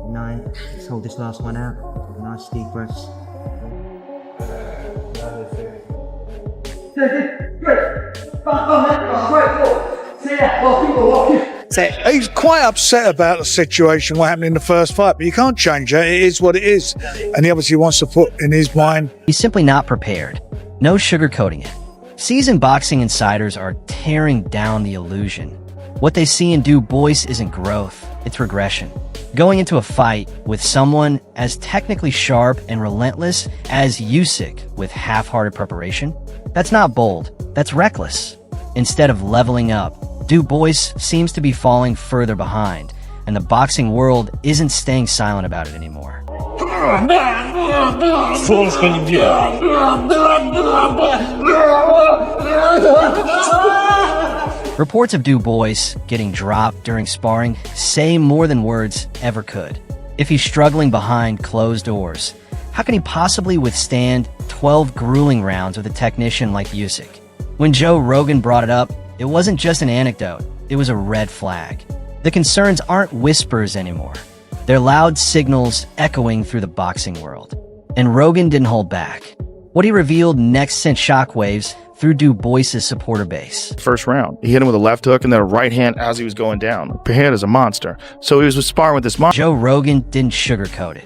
9. Let's hold this last one out. Nice deep breaths. He's quite upset about the situation, what happened in the first fight, but you can't change it. It is what it is. And he obviously wants to put in his mind. He's simply not prepared. No sugarcoating it. Seasoned boxing insiders are tearing down the illusion. What they see in Dubois isn't growth, it's regression. Going into a fight with someone as technically sharp and relentless as Usyk with half-hearted preparation, that's not bold, that's reckless. Instead of leveling up, Dubois seems to be falling further behind, and the boxing world isn't staying silent about it anymore. Reports of Dubois getting dropped during sparring say more than words ever could. If he's struggling behind closed doors, how can he possibly withstand 12 grueling rounds with a technician like Usyk? When Joe Rogan brought it up, it wasn't just an anecdote, it was a red flag. The concerns aren't whispers anymore. They're loud signals echoing through the boxing world. And Rogan didn't hold back. What he revealed next sent shockwaves through Dubois' supporter base. First round, he hit him with a left hook and then a right hand as he was going down. Pereira is a monster, so he was sparring with this monster. Joe Rogan didn't sugarcoat it.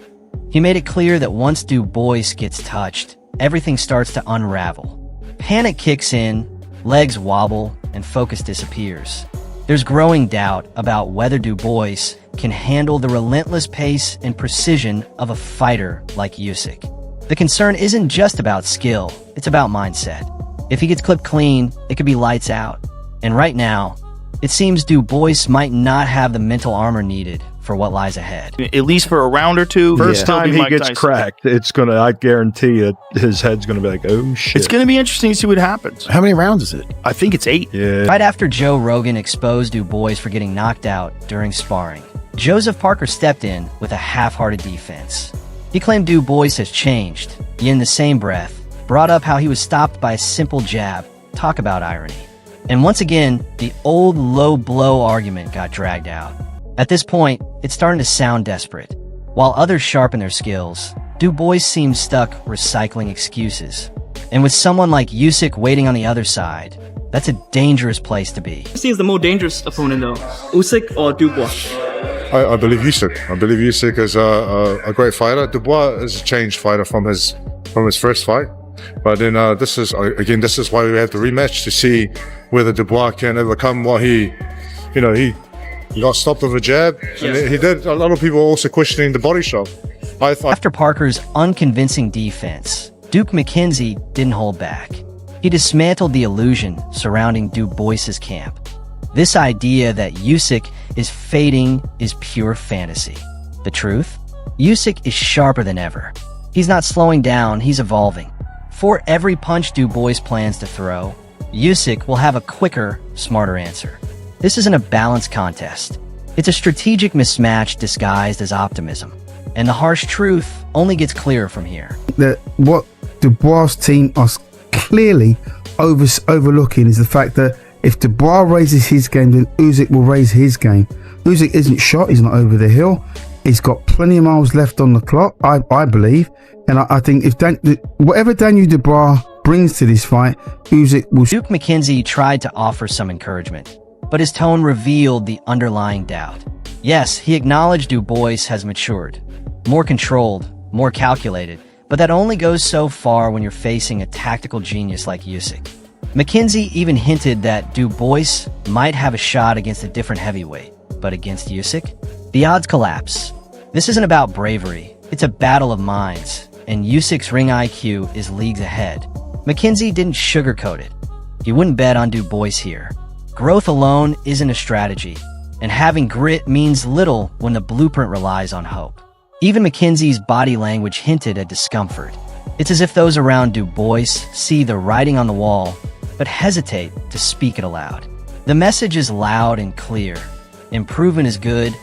He made it clear that once Dubois gets touched, everything starts to unravel. Panic kicks in, legs wobble, and focus disappears. There's growing doubt about whether Dubois can handle the relentless pace and precision of a fighter like Usyk. The concern isn't just about skill, it's about mindset. If he gets clipped clean, it could be lights out. And right now, it seems Dubois might not have the mental armor needed for what lies ahead. At least for a round or two. First time he Mike gets Tyson. cracked, it's gonna, I guarantee it, his head's gonna be like, oh shit. It's going to be interesting to see what happens. How many rounds is it? I think it's 8. Yeah. Right after Joe Rogan exposed Dubois for getting knocked out during sparring, Joseph Parker stepped in with a half-hearted defense. He claimed Dubois has changed, yet in the same breath, brought up how he was stopped by a simple jab. Talk about irony. And once again, the old low blow argument got dragged out. At this point, it's starting to sound desperate. While others sharpen their skills, Dubois seems stuck recycling excuses. And with someone like Usyk waiting on the other side, that's a dangerous place to be. Who seems the more dangerous opponent though? Usyk or Dubois? I believe Usyk. I believe Usyk is a great fighter. Dubois is a changed fighter from his first fight. But then this is why we have the rematch to see whether Dubois can overcome what he got stopped with a jab. Yes. And he did. A lot of people are also questioning the body shot. After Parker's unconvincing defense, Duke McKenzie didn't hold back. He dismantled the illusion surrounding Dubois' camp. This idea that Usyk is fading is pure fantasy. The truth? Usyk is sharper than ever. He's not slowing down, he's evolving. For every punch Dubois plans to throw, Usyk will have a quicker, smarter answer. This isn't a balanced contest. It's a strategic mismatch disguised as optimism. And the harsh truth only gets clearer from here. What Dubois' team are clearly overlooking is the fact that if Dubois raises his game, then Usyk will raise his game. Usyk isn't shot, he's not over the hill. He's got plenty of miles left on the clock, I believe. And I think if whatever Daniel Dubois brings to this fight, Usyk will... Duke McKenzie tried to offer some encouragement, but his tone revealed the underlying doubt. Yes, he acknowledged Dubois has matured. More controlled, more calculated, but that only goes so far when you're facing a tactical genius like Usyk. McKenzie even hinted that Dubois might have a shot against a different heavyweight, but against Usyk, the odds collapse. This isn't about bravery, it's a battle of minds, and Usyk's ring IQ is leagues ahead. McKenzie didn't sugarcoat it. He wouldn't bet on Dubois here. Growth alone isn't a strategy, and having grit means little when the blueprint relies on hope. Even McKenzie's body language hinted at discomfort. It's as if those around Dubois see the writing on the wall, but hesitate to speak it aloud. The message is loud and clear. Improvement is good,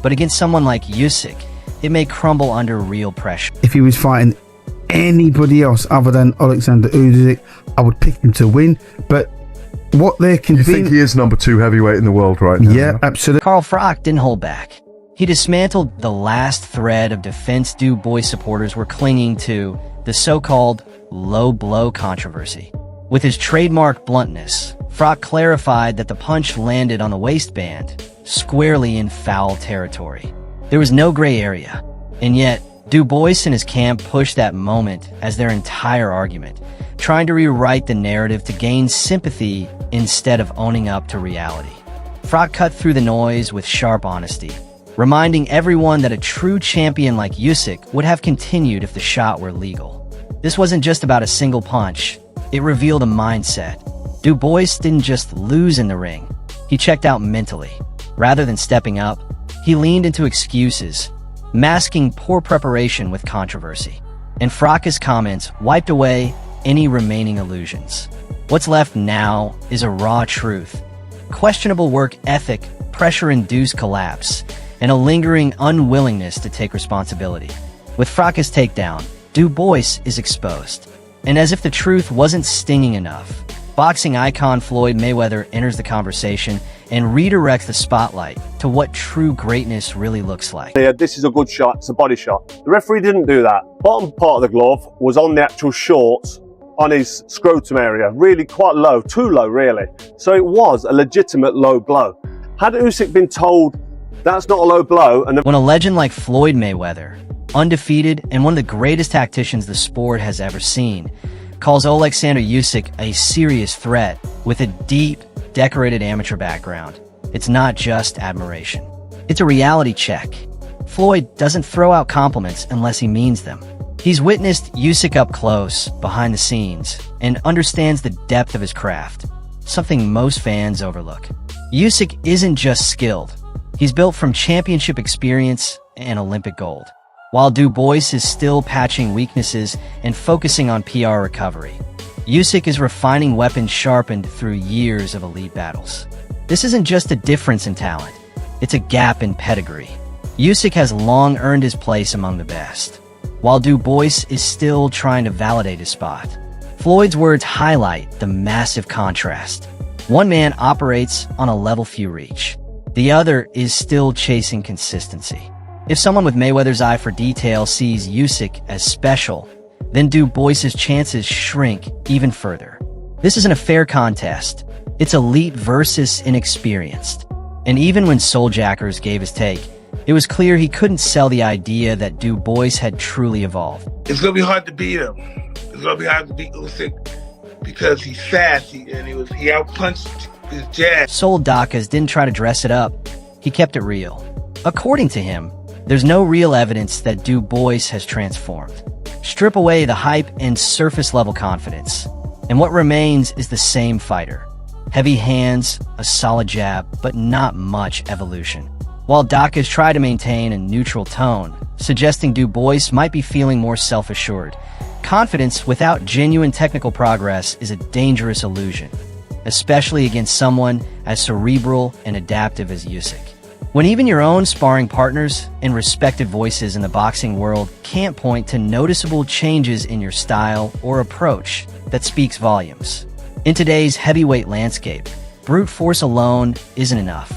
but against someone like Usyk, it may crumble under real pressure. If he was fighting anybody else other than Oleksandr Usyk, I would pick him to win. But what they're convinced... You think he is number 2 heavyweight in the world right now? Yeah, absolutely. Carl Froch didn't hold back. He dismantled the last thread of defense Dubois supporters were clinging to, the so-called low blow controversy. With his trademark bluntness, Froch clarified that the punch landed on the waistband, squarely in foul territory. There was no gray area, and yet Dubois and his camp pushed that moment as their entire argument, trying to rewrite the narrative to gain sympathy instead of owning up to reality. Froch cut through the noise with sharp honesty, reminding everyone that a true champion like Usyk would have continued if the shot were legal. This wasn't just about a single punch, it revealed a mindset. Dubois didn't just lose in the ring, he checked out mentally. Rather than stepping up, he leaned into excuses, masking poor preparation with controversy. And Froch's comments wiped away any remaining illusions. What's left now is a raw truth. Questionable work ethic, pressure-induced collapse, and a lingering unwillingness to take responsibility. With Froch's takedown, Dubois is exposed. And as if the truth wasn't stinging enough, boxing icon Floyd Mayweather enters the conversation and redirects the spotlight to what true greatness really looks like. Yeah, this is a good shot, it's a body shot. The referee didn't do that. Bottom part of the glove was on the actual shorts, on his scrotum area, really quite low, too low really. So it was a legitimate low blow. Had Usyk been told that's not a low blow, and when a legend like Floyd Mayweather, undefeated and one of the greatest tacticians the sport has ever seen, calls Oleksandr Usyk a serious threat with a deep, decorated amateur background, it's not just admiration. It's a reality check. Floyd doesn't throw out compliments unless he means them. He's witnessed Usyk up close, behind the scenes, and understands the depth of his craft, something most fans overlook. Usyk isn't just skilled. He's built from championship experience and Olympic gold, while Dubois is still patching weaknesses and focusing on PR recovery. Usyk is refining weapons sharpened through years of elite battles. This isn't just a difference in talent, it's a gap in pedigree. Usyk has long earned his place among the best, while Dubois is still trying to validate his spot. Floyd's words highlight the massive contrast. One man operates on a level few reach. The other is still chasing consistency. If someone with Mayweather's eye for detail sees Usyk as special, then Dubois' chances shrink even further. This isn't a fair contest. It's elite versus inexperienced. And even when Souljackers gave his take, it was clear he couldn't sell the idea that Dubois had truly evolved. It's going to be hard to beat him. It's going to be hard to beat Usyk because he's fast and he outpunched his jab. Souljackers didn't try to dress it up. He kept it real. According to him, there's no real evidence that Dubois has transformed. Strip away the hype and surface-level confidence, and what remains is the same fighter. Heavy hands, a solid jab, but not much evolution. While Dakas tried to maintain a neutral tone, suggesting Dubois might be feeling more self-assured. Confidence without genuine technical progress is a dangerous illusion, especially against someone as cerebral and adaptive as Usyk. When even your own sparring partners and respected voices in the boxing world can't point to noticeable changes in your style or approach, that speaks volumes. In today's heavyweight landscape, brute force alone isn't enough.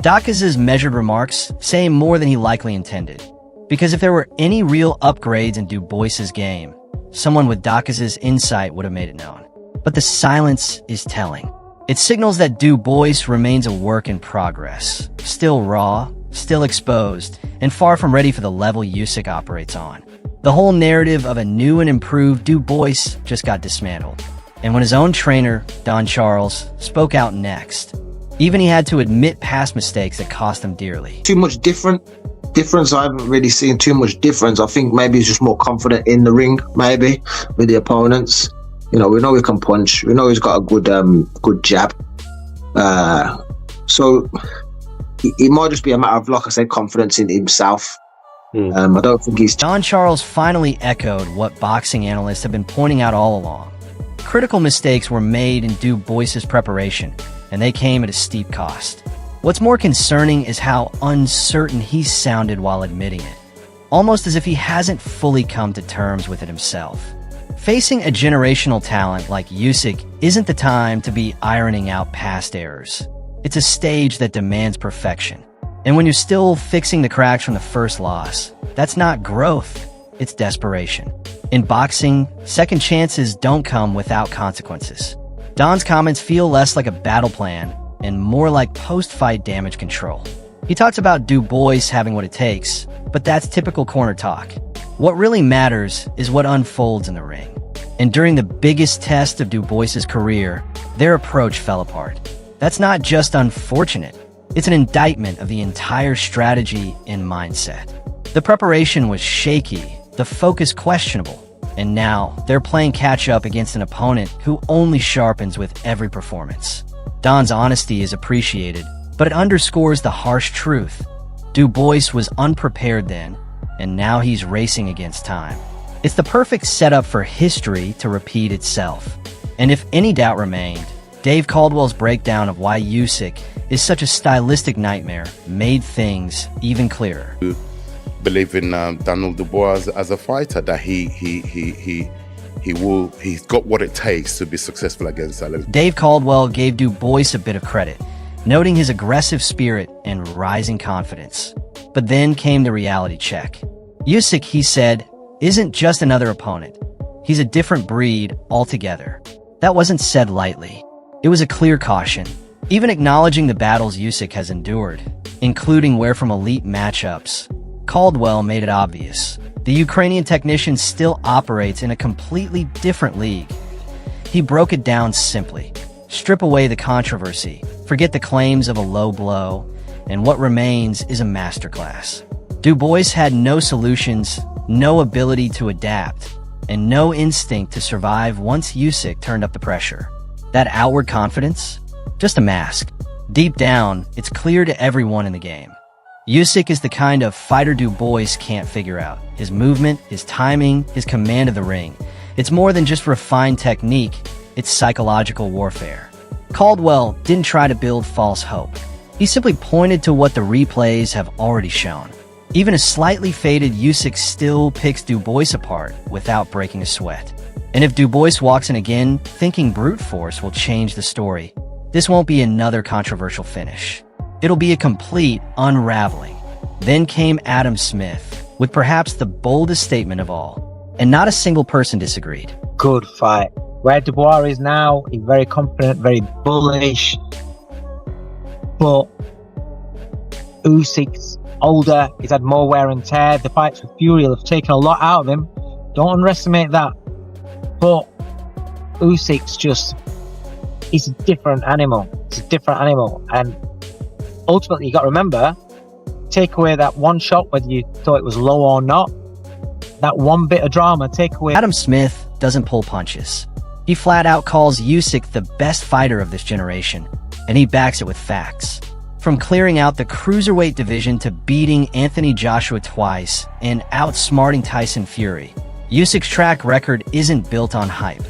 Dakas' measured remarks say more than he likely intended, because if there were any real upgrades in Dubois' game, someone with Dakas' insight would have made it known. But the silence is telling. It signals that Dubois remains a work in progress, still raw, still exposed, and far from ready for the level Usyk operates on. The whole narrative of a new and improved Dubois just got dismantled. And when his own trainer, Don Charles, spoke out next, even he had to admit past mistakes that cost him dearly. Too much difference. I haven't really seen too much difference. I think maybe he's just more confident in the ring, maybe, with the opponents. You know, we know he can punch. We know he's got a good jab. So it might just be a matter of, like I said, confidence in himself. I don't think he's... Don Charles finally echoed what boxing analysts have been pointing out all along. Critical mistakes were made in Dubois' preparation, and they came at a steep cost. What's more concerning is how uncertain he sounded while admitting it, almost as if he hasn't fully come to terms with it himself. Facing a generational talent like Usyk isn't the time to be ironing out past errors. It's a stage that demands perfection. And when you're still fixing the cracks from the first loss, that's not growth, it's desperation. In boxing, second chances don't come without consequences. Don's comments feel less like a battle plan and more like post-fight damage control. He talks about Dubois having what it takes, but that's typical corner talk. What really matters is what unfolds in the ring. And during the biggest test of Dubois' career, their approach fell apart. That's not just unfortunate, it's an indictment of the entire strategy and mindset. The preparation was shaky, the focus questionable, and now they're playing catch-up against an opponent who only sharpens with every performance. Don's honesty is appreciated, but it underscores the harsh truth. Dubois was unprepared then, and now he's racing against time. It's the perfect setup for history to repeat itself. And if any doubt remained, Dave Caldwell's breakdown of why Usyk is such a stylistic nightmare made things even clearer. Believe in Daniel Dubois as a fighter, that he's got what it takes to be successful against Alex. Dave Caldwell gave Dubois a bit of credit, noting his aggressive spirit and rising confidence. But then came the reality check. Usyk, he said, isn't just another opponent. He's a different breed altogether. That wasn't said lightly. It was a clear caution. Even acknowledging the battles Usyk has endured, including where from elite matchups, Caldwell made it obvious. The Ukrainian technician still operates in a completely different league. He broke it down simply. Strip away the controversy, forget the claims of a low blow, and what remains is a masterclass. Dubois had no solutions, no ability to adapt, and no instinct to survive once Usyk turned up the pressure. That outward confidence? Just a mask. Deep down, it's clear to everyone in the game. Usyk is the kind of fighter Dubois can't figure out. His movement, his timing, his command of the ring. It's more than just refined technique, it's psychological warfare. Caldwell didn't try to build false hope. He simply pointed to what the replays have already shown. Even a slightly faded Usyk still picks Dubois apart without breaking a sweat. And if Dubois walks in again, thinking brute force will change the story, this won't be another controversial finish. It'll be a complete unraveling. Then came Adam Smith, with perhaps the boldest statement of all, and not a single person disagreed. Good fight. Where Dubois is now, he's very confident, very bullish, but Usyk's older, he's had more wear and tear. The fights with Fury have taken a lot out of him. Don't underestimate that. But Usyk's he's a different animal. It's a different animal. And ultimately, you got to remember, take away that one shot, whether you thought it was low or not, that one bit of drama, take away. Adam Smith doesn't pull punches. He flat out calls Usyk the best fighter of this generation, and he backs it with facts. From clearing out the cruiserweight division to beating Anthony Joshua twice and outsmarting Tyson Fury, Usyk's track record isn't built on hype.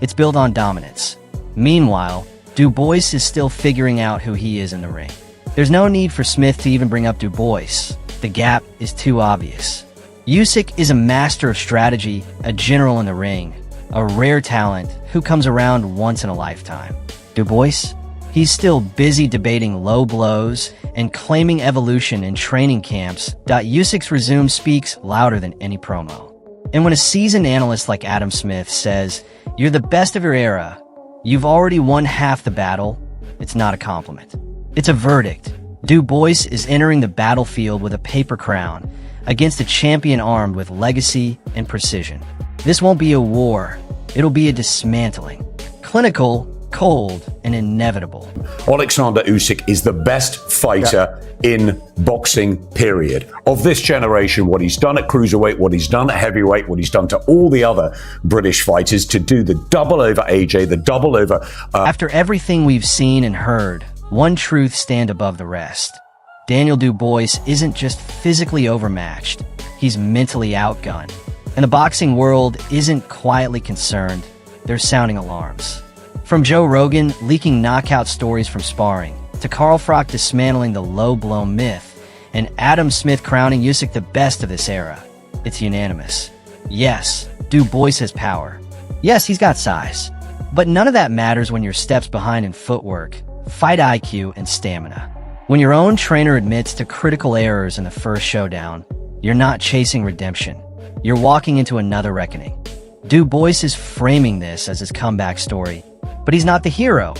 It's built on dominance. Meanwhile, Dubois is still figuring out who he is in the ring. There's no need for Smith to even bring up Dubois. The gap is too obvious. Usyk is a master of strategy, a general in the ring, a rare talent who comes around once in a lifetime. Dubois? He's still busy debating low blows and claiming evolution in training camps. Usyk's resume speaks louder than any promo. And when a seasoned analyst like Adam Smith says, "You're the best of your era, you've already won half the battle," it's not a compliment. It's a verdict. Dubois is entering the battlefield with a paper crown against a champion armed with legacy and precision. This won't be a war. It'll be a dismantling. Clinical, cold, and inevitable. Oleksandr Usyk is the best fighter in boxing, period. Of this generation, what he's done at cruiserweight, what he's done at heavyweight, what he's done to all the other British fighters, to do the double over AJ, the double over... After everything we've seen and heard, one truth stands above the rest. Daniel Dubois isn't just physically overmatched, he's mentally outgunned. And the boxing world isn't quietly concerned, they're sounding alarms. From Joe Rogan leaking knockout stories from sparring, to Carl Froch dismantling the low-blow myth, and Adam Smith crowning Usyk the best of this era, it's unanimous. Yes, Dubois has power. Yes, he's got size. But none of that matters when you're steps behind in footwork, fight IQ, and stamina. When your own trainer admits to critical errors in the first showdown, you're not chasing redemption. You're walking into another reckoning. Dubois is framing this as his comeback story, but he's not the hero.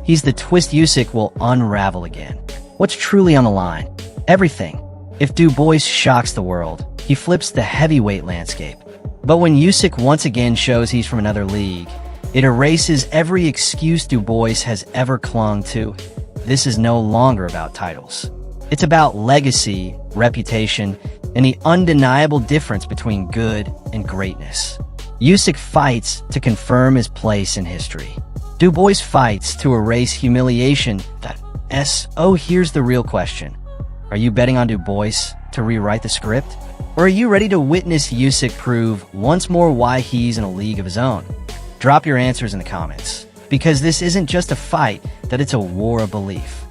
He's the twist Usyk will unravel again. What's truly on the line? Everything. If Dubois shocks the world, he flips the heavyweight landscape. But when Usyk once again shows he's from another league, it erases every excuse Dubois has ever clung to. This is no longer about titles. It's about legacy, reputation, and the undeniable difference between good and greatness. Usyk fights to confirm his place in history. Dubois fights to erase humiliation. Oh, here's the real question. Are you betting on Dubois to rewrite the script? Or are you ready to witness Usyk prove once more why he's in a league of his own? Drop your answers in the comments, because this isn't just a fight, that it's a war of belief.